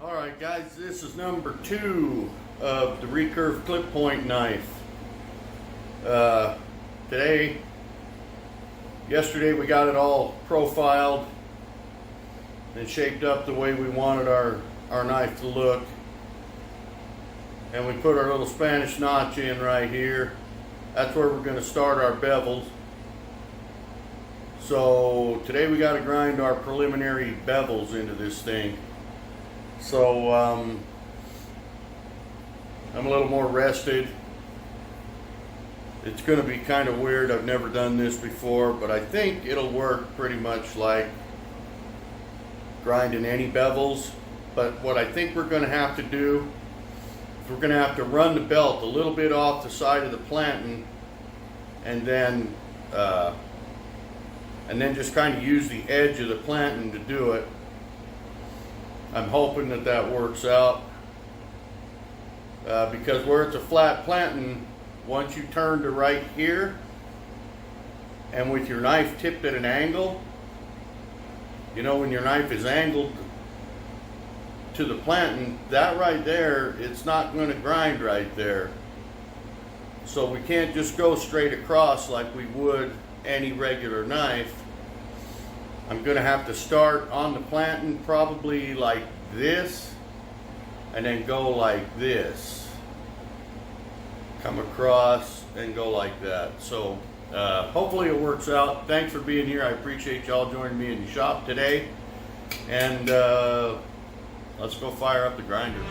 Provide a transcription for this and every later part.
Alright guys, this is number 2 of the Recurve clip point knife. Yesterday we got it all profiled and shaped up the way we wanted our knife to look. And we put our little Spanish notch in right here. That's where we're going to start our bevels. So today we got to grind our preliminary bevels into this thing. So I'm a little more rested. It's going to be kind of weird. I've never done this before, but I think it'll work pretty much like grinding any bevels. But what I think we're going to have to do is we're going to have to run the belt a little bit off the side of the planting, and then just kind of use the edge of the planting to do it. I'm hoping that works out, because where it's a flat planting, once you turn to right here and with your knife tipped at an angle, you know, when your knife is angled to the planting, that right there, it's not going to grind right there. So we can't just go straight across like we would any regular knife. I'm going to have to start on the planting probably like this, and then go like this, come across and go like that. So hopefully it works out. Thanks for being here. I appreciate y'all joining me in the shop today, and let's go fire up the grinder.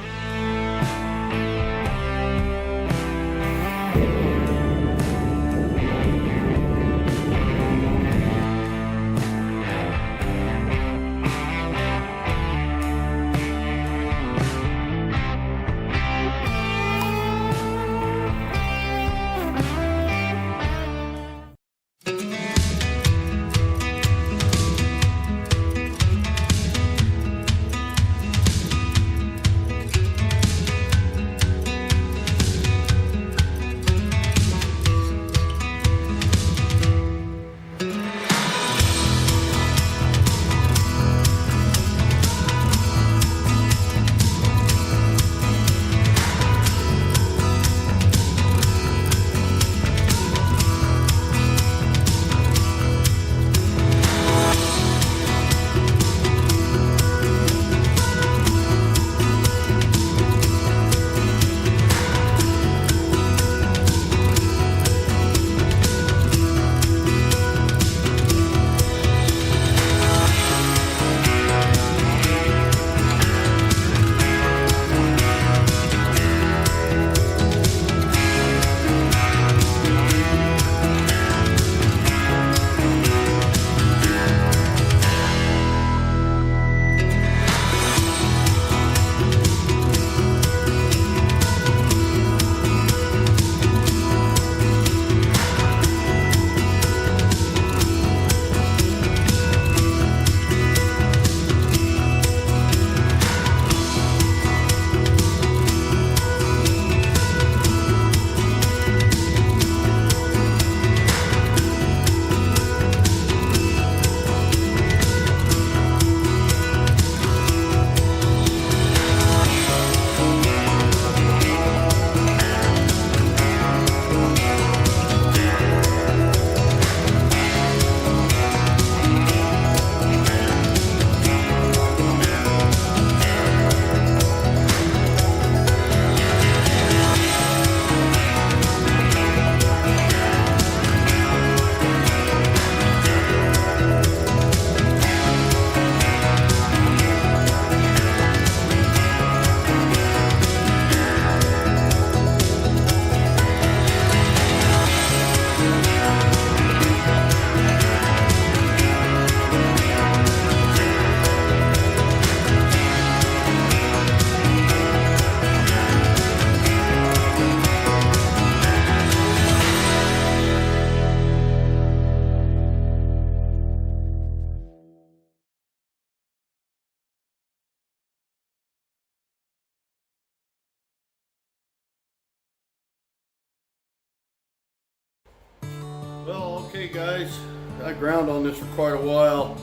Well, okay guys, I ground on this for quite a while.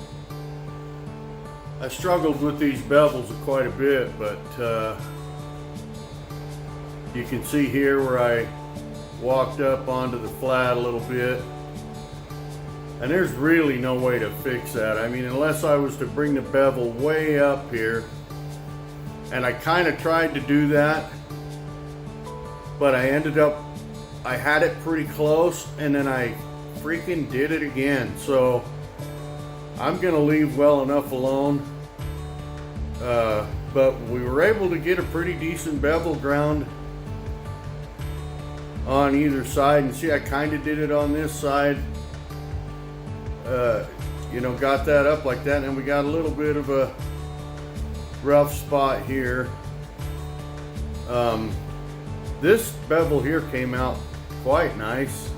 I struggled with these bevels quite a bit, but you can see here where I walked up onto the flat a little bit, and there's really no way to fix that. I mean, unless I was to bring the bevel way up here, and I kind of tried to do that, but I had it pretty close, and then I freaking did it again. So I'm gonna leave well enough alone, but we were able to get a pretty decent bevel ground on either side. And see, I kind of did it on this side, you know, got that up like that, and we got a little bit of a rough spot here. This bevel here came out quite nice,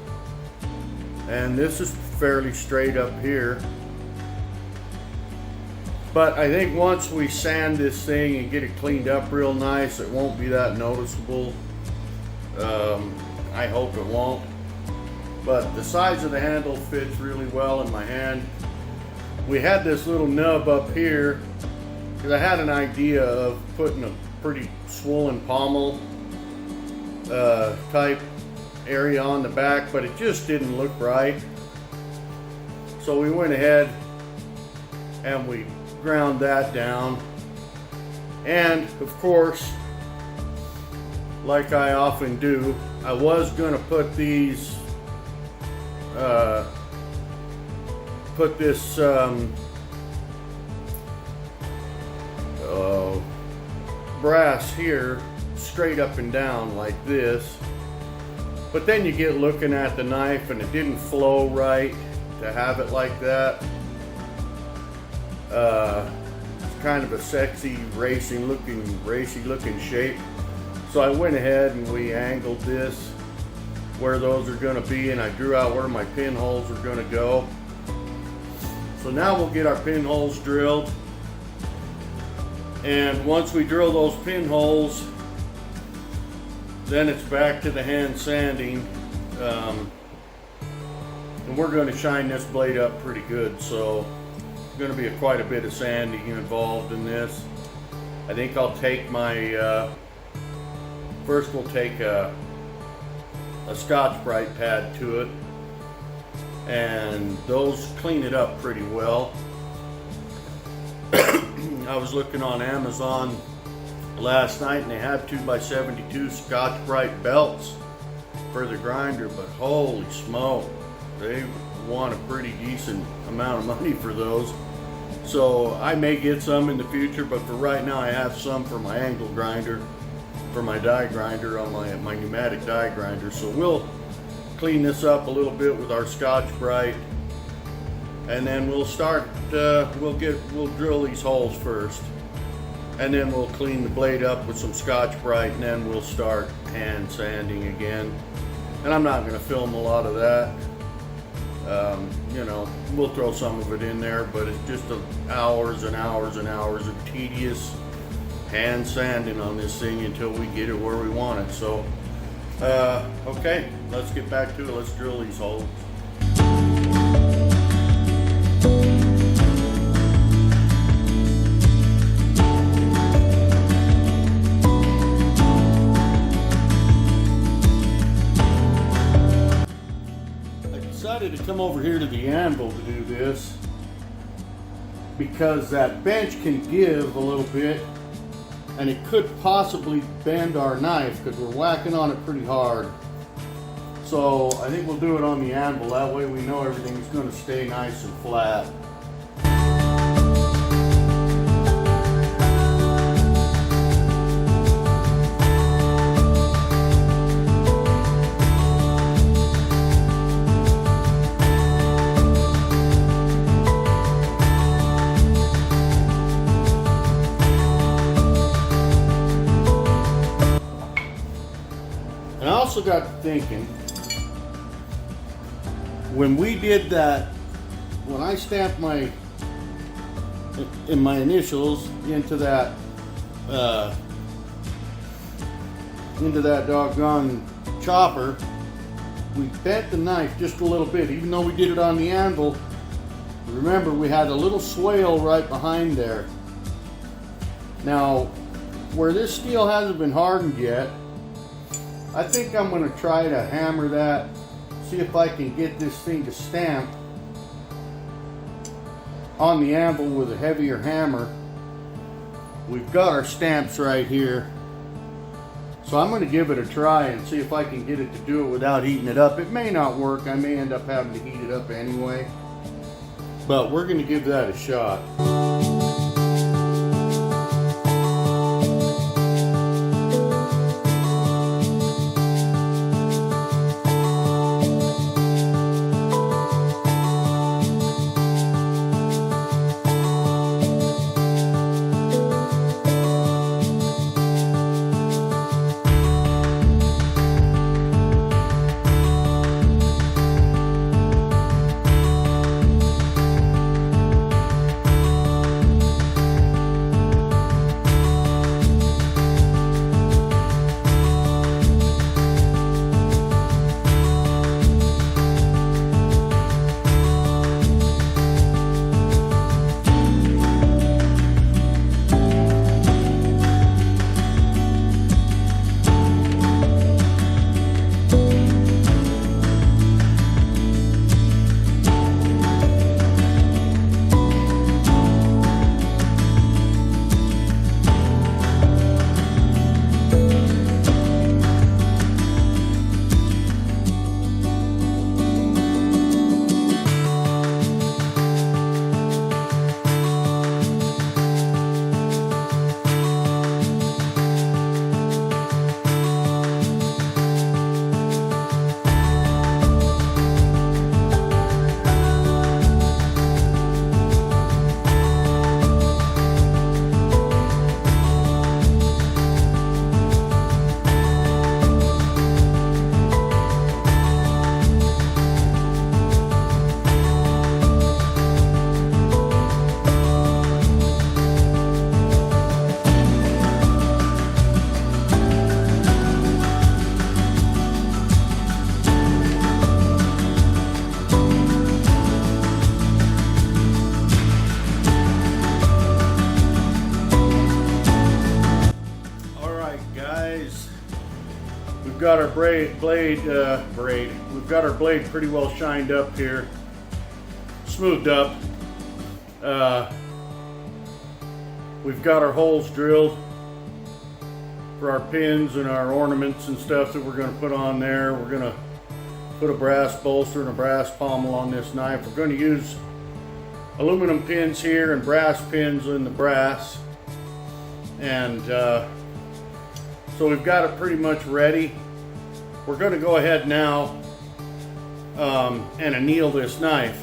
and this is fairly straight up here. But I think once we sand this thing and get it cleaned up real nice, it won't be that noticeable. I hope it won't. But the size of the handle fits really well in my hand. We had this little nub up here because I had an idea of putting a pretty swollen pommel type area on the back, but it just didn't look right. So we went ahead and we ground that down. And of course, like I often do, I was gonna put these put this brass here straight up and down like this, but then you get looking at the knife and it didn't flow right to have it like that. It's kind of a sexy racy looking shape. So I went ahead and we angled this where those are going to be, and I drew out where my pinholes are going to go. So now we'll get our pinholes drilled, and once we drill those pinholes, then it's back to the hand sanding, and we're going to shine this blade up pretty good. So there's going to be quite a bit of sanding involved in this. I think I'll take my first we'll take a Scotch-Brite pad to it, and those clean it up pretty well. I was looking on Amazon last night and they have 2x72 Scotch-Brite belts for the grinder, but holy smoke, they want a pretty decent amount of money for those. So I may get some in the future, but for right now I have some for my angle grinder, for my die grinder on my pneumatic die grinder. So we'll clean this up a little bit with our Scotch-Brite, and then we'll start we'll drill these holes first, and then we'll clean the blade up with some Scotch-Brite, and then we'll start hand sanding again. And I'm not going to film a lot of that. You know, we'll throw some of it in there, but it's just hours and hours and hours of tedious hand sanding on this thing until we get it where we want it. So okay, let's get back to it. Let's drill these holes. I decided to come over here to the anvil to do this because that bench can give a little bit, and it could possibly bend our knife because we're whacking on it pretty hard. So I think we'll do it on the anvil. That way we know everything's going to stay nice and flat. And I also got to thinking, when we did that, when I stamped my initials into that doggone chopper, we bent the knife just a little bit. Even though we did it on the anvil, Remember, we had a little swale right behind there. Now, where this steel hasn't been hardened yet, I think I'm going to try to hammer that, see if I can get this thing to stamp on the anvil with a heavier hammer. We've got our stamps right here. So I'm going to give it a try and see if I can get it to do it without heating it up. It may not work. I may end up having to heat it up anyway. But we're going to give that a shot. We've got our we've got our blade pretty well shined up here, smoothed up. We've got our holes drilled for our pins and our ornaments and stuff that we're going to put on there. We're going to put a brass bolster and a brass pommel on this knife. We're going to use aluminum pins here and brass pins in the brass. And so we've got it pretty much ready. We're going to go ahead now and anneal this knife.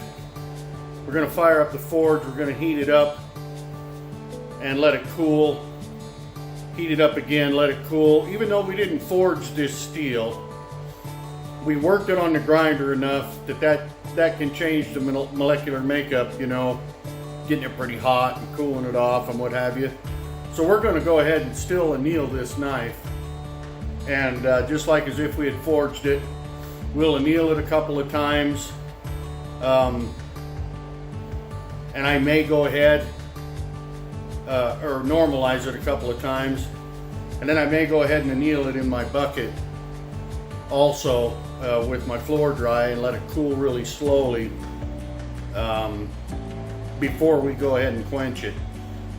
We're going to fire up the forge. We're going to heat it up and let it cool. Heat it up again, let it cool. Even though we didn't forge this steel, we worked it on the grinder enough that can change the molecular makeup, you know, getting it pretty hot and cooling it off and what have you. So we're going to go ahead and still anneal this knife. And just like as if we had forged it, we'll anneal it a couple of times. And I may go ahead or normalize it a couple of times. And then I may go ahead and anneal it in my bucket also with my floor dry and let it cool really slowly before we go ahead and quench it.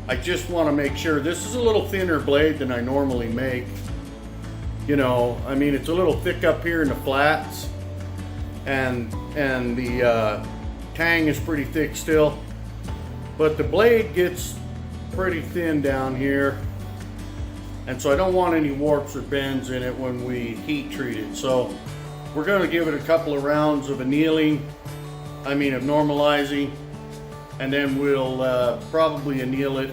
I just want to make sure. This is a little thinner blade than I normally make. You know, I mean, it's a little thick up here in the flats, and the tang is pretty thick still, but the blade gets pretty thin down here, and so I don't want any warps or bends in it when we heat treat it. So we're going to give it a couple of rounds of annealing, of normalizing, and then we'll probably anneal it.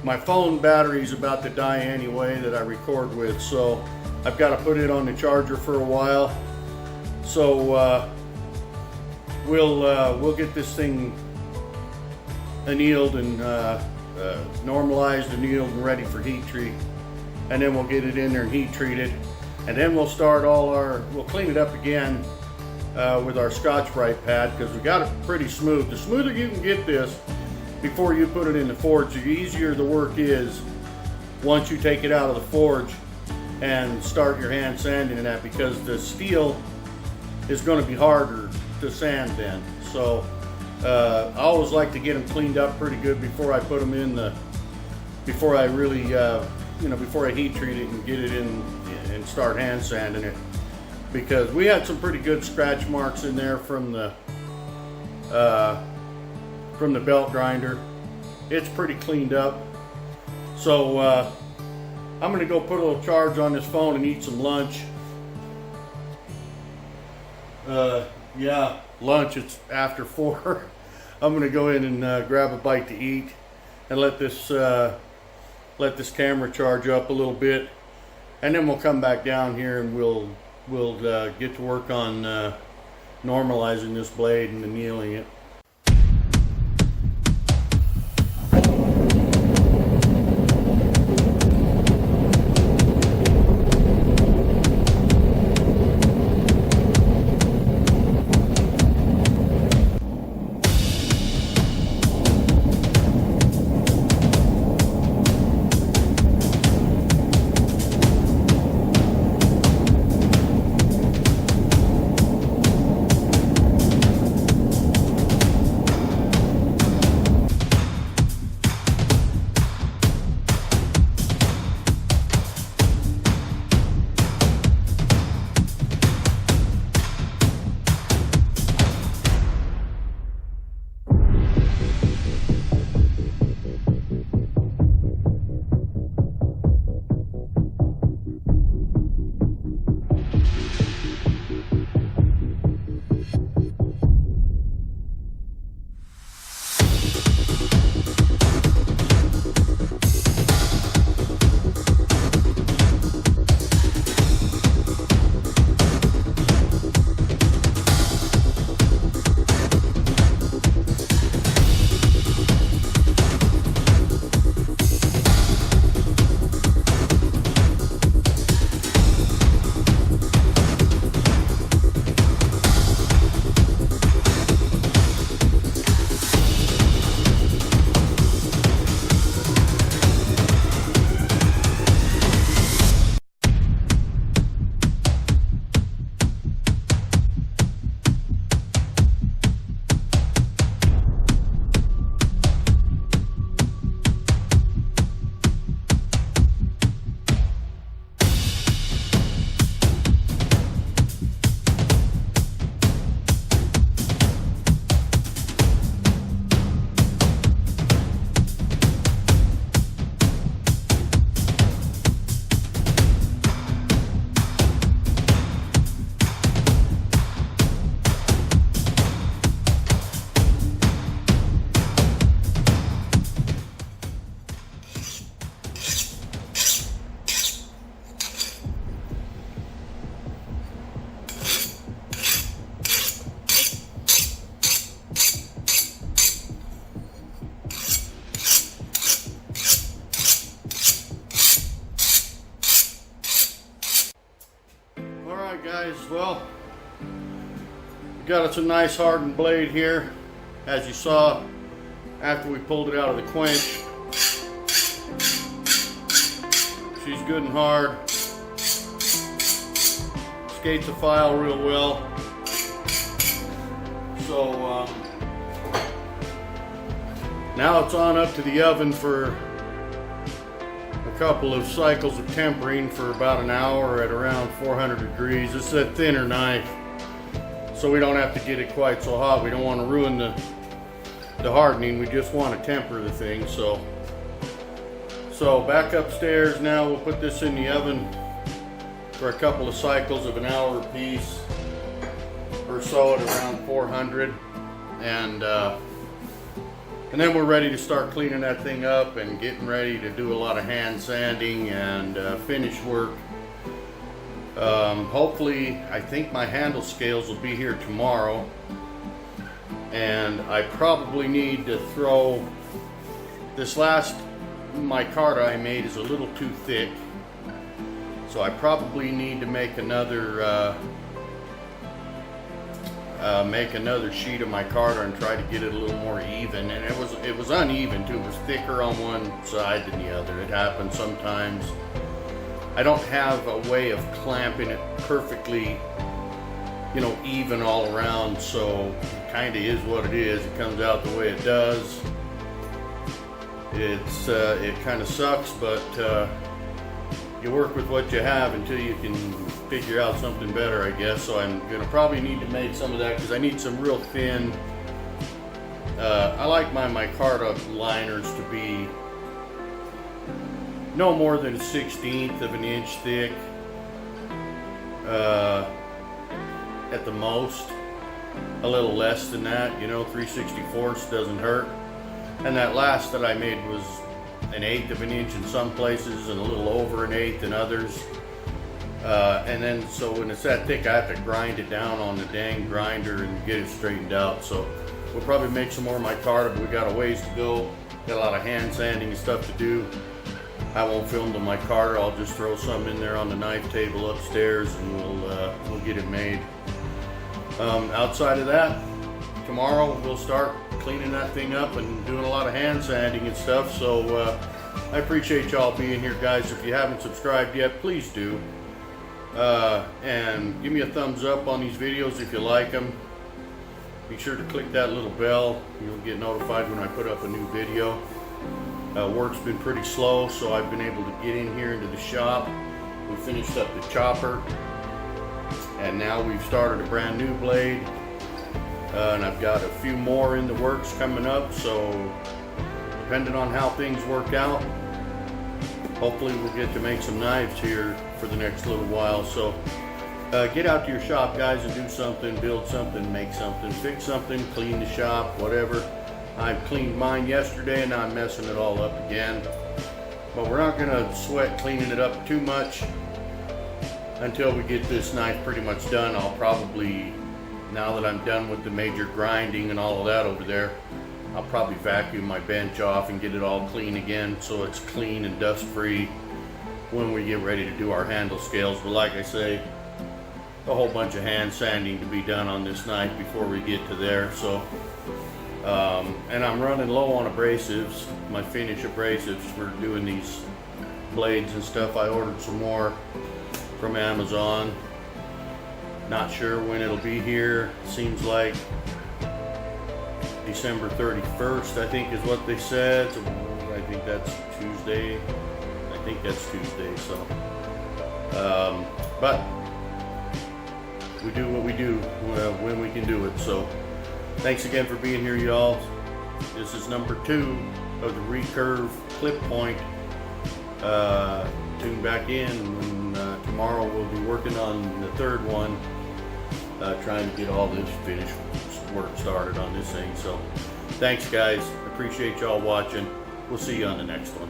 My phone battery's about to die anyway that I record with, so I've got to put it on the charger for a while. So we'll get this thing annealed and normalized, annealed, and ready for heat treat. And then we'll get it in there and heat treat it. And then we'll start we'll clean it up again with our Scotch-Brite pad, because we got it pretty smooth. The smoother you can get this before you put it in the forge, the easier the work is once you take it out of the forge and start your hand sanding in that, because the steel is going to be harder to sand then. So I always like to get them cleaned up pretty good before I put them in the, before I really, before I heat treat it and get it in and start hand sanding it, because we had some pretty good scratch marks in there from the belt grinder. It's pretty cleaned up. So I'm gonna go put a little charge on this phone and eat some lunch. Yeah, lunch, it's after 4. I'm gonna go in and grab a bite to eat and let this camera charge up a little bit, and then we'll come back down here and we'll get to work on normalizing this blade and annealing it. Guys, well, we got us a nice hardened blade here, as you saw after we pulled it out of the quench. She's good and hard, skates the file real well. So now it's on up to the oven for a couple of cycles of tempering for about an hour at around 400 degrees. This is a thinner knife, so we don't have to get it quite so hot. We don't want to ruin the hardening. We just want to temper the thing. So back upstairs now. We'll put this in the oven for a couple of cycles of an hour apiece or so at around 400, and then we're ready to start cleaning that thing up and getting ready to do a lot of hand sanding and finish work. Hopefully, I think my handle scales will be here tomorrow, and I probably need to throw this last micarta I made is a little too thick, so I probably need to make another make another sheet of micarta and try to get it a little more even. And it was uneven too. It was thicker on one side than the other. It happens sometimes. I don't have a way of clamping it perfectly, you know, even all around, so it kind of is what it is. It comes out the way it does. It kind of sucks, but you work with what you have until you can figure out something better, I guess. So I'm gonna probably need to make some of that because I need some real thin. I like my micarta liners to be no more than a 1/16 of an inch thick at the most. A little less than that, you know, 3/64 doesn't hurt. And that last that I made was 1/8 of an inch in some places and a little over 1/8 in others. And then so when it's that thick, I have to grind it down on the dang grinder and get it straightened out. So we'll probably make some more micarta, but we got a ways to go. Got a lot of hand sanding and stuff to do. I won't film the micarta. I'll just throw some in there on the knife table upstairs, and we'll get it made. Outside of that, tomorrow we'll start cleaning that thing up and doing a lot of hand sanding and stuff. So I appreciate y'all being here, guys. If you haven't subscribed yet, please do. And give me a thumbs up on these videos if you like them. Be sure to click that little bell. You'll get notified when I put up a new video. Work's been pretty slow, so I've been able to get in here into the shop. We finished up the chopper, and now we've started a brand new blade. And I've got a few more in the works coming up, so depending on how things work out, hopefully we'll get to make some knives here for the next little while. So get out to your shop, guys, and do something, build something, make something, fix something, clean the shop, whatever. I cleaned mine yesterday and now I'm messing it all up again. But we're not gonna sweat cleaning it up too much until we get this knife pretty much done. I'll probably, now that I'm done with the major grinding and all of that over there, I'll probably vacuum my bench off and get it all clean again so it's clean and dust free when we get ready to do our handle scales. But like I say, a whole bunch of hand sanding to be done on this knife before we get to there. So and I'm running low on abrasives, my finish abrasives for doing these blades and stuff. I ordered some more from Amazon. Not sure when it'll be here. Seems like December 31st, I think is what they said. So I think that's Tuesday. I think that's Tuesday. So, but we do what we do when we can do it. So thanks again for being here, y'all. This is number 2 of the Recurve clip point. Tune back in, and tomorrow we'll be working on the 3rd one, trying to get all this finished work started on this thing. So thanks, guys. Appreciate y'all watching. We'll see you on the next one.